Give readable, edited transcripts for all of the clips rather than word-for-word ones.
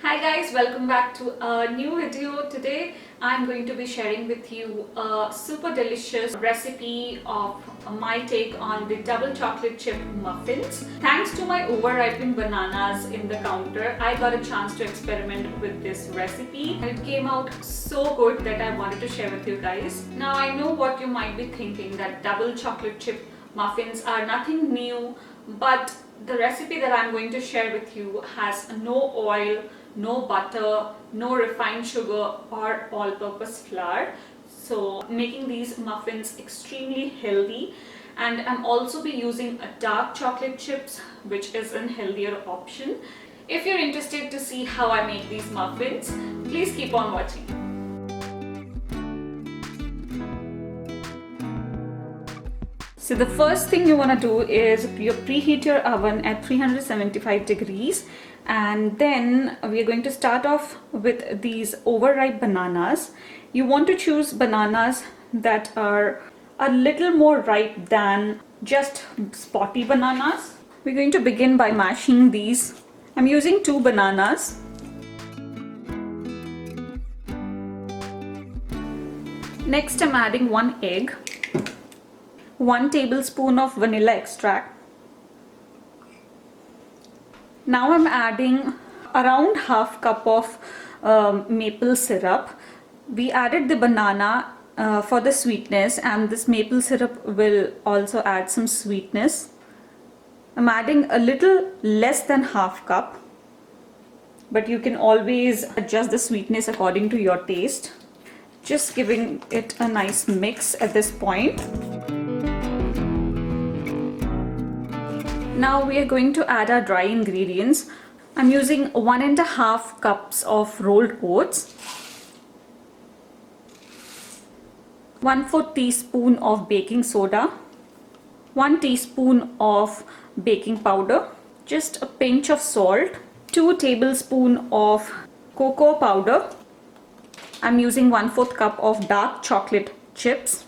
Hi guys, welcome back to a new video. Today I'm going to be sharing with you a super delicious recipe of my take on the double chocolate chip muffins. Thanks to my overripened bananas in the counter, I got a chance to experiment with this recipe and it came out so good that I wanted to share with you guys. Now I know what you might be thinking, that double chocolate chip muffins are nothing new, but the recipe that I'm going to share with you has no oil, no butter, no refined sugar or all-purpose flour. So making these muffins extremely healthy, and I'm also be using a dark chocolate chips, which is a healthier option. If you're interested to see how I make these muffins, please keep on watching. So the first thing you want to do is you preheat your oven at 375 degrees, and then we are going to start off with these overripe bananas. You want to choose bananas that are a little more ripe than just spotty bananas. We're going to begin by mashing these. I'm using 2 bananas. Next I'm adding 1 egg. 1 tablespoon of vanilla extract. Now I'm adding around half cup of maple syrup. We added the banana for the sweetness, and this maple syrup will also add some sweetness. I'm adding a little less than half cup, but you can always adjust the sweetness according to your taste. Just giving it a nice mix at this point. Now we are going to add our dry ingredients. I'm using 1.5 cups of rolled oats, 1/4 teaspoon of baking soda, 1 teaspoon of baking powder, just a pinch of salt, 2 tablespoons of cocoa powder. I'm using 1/4 cup of dark chocolate chips.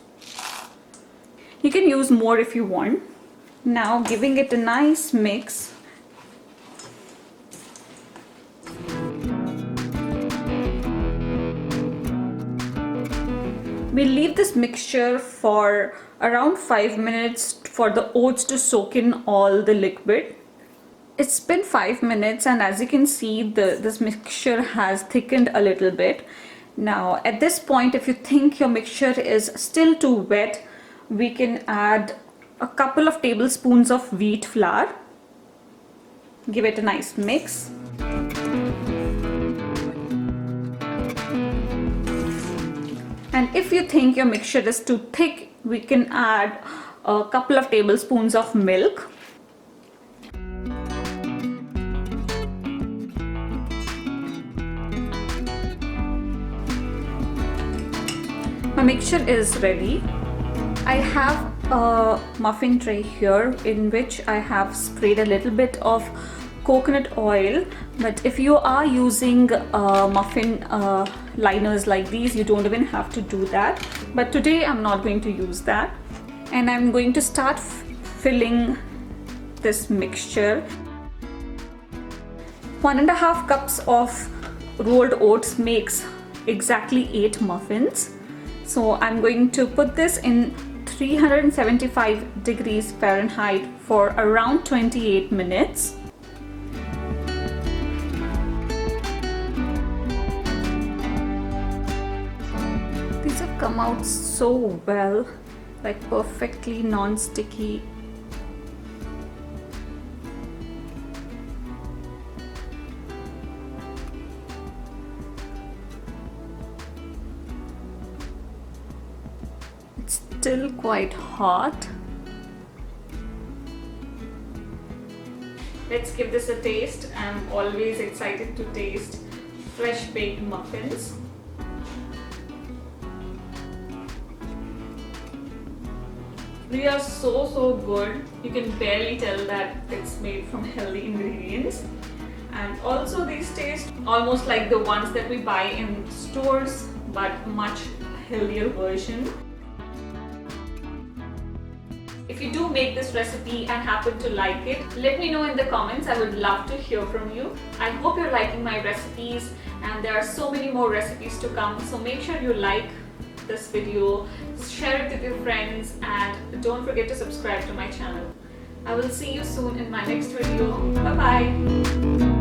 You can use more if you want. Now giving it a nice mix. We'll leave this mixture for around 5 minutes for the oats to soak in all the liquid. It's been 5 minutes, and as you can see, this mixture has thickened a little bit. Now at this point, if you think your mixture is still too wet, we can add a couple of tablespoons of wheat flour. Give it a nice mix. And if you think your mixture is too thick, we can add a couple of tablespoons of milk. My mixture is ready. I have a muffin tray here in which I have sprayed a little bit of coconut oil, but if you are using muffin liners like these, you don't even have to do that. But today I'm not going to use that, and I'm going to start filling this mixture. 1.5 cups of rolled oats makes exactly 8 muffins. So I'm going to put this in 375 degrees Fahrenheit for around 28 minutes. These have come out so well, like perfectly non-sticky. Still quite hot. Let's give this a taste. I'm always excited to taste fresh baked muffins. They are so good. You can barely tell that it's made from healthy ingredients, and also these taste almost like the ones that we buy in stores, but much healthier version. If If you do make this recipe and happen to like it, let me know in the comments. I would love to hear from you. I hope you're liking my recipes, and there are so many more recipes to come. So make sure you like this video, share it with your friends, and don't forget to subscribe to my channel. I will see you soon in my next video. Bye bye.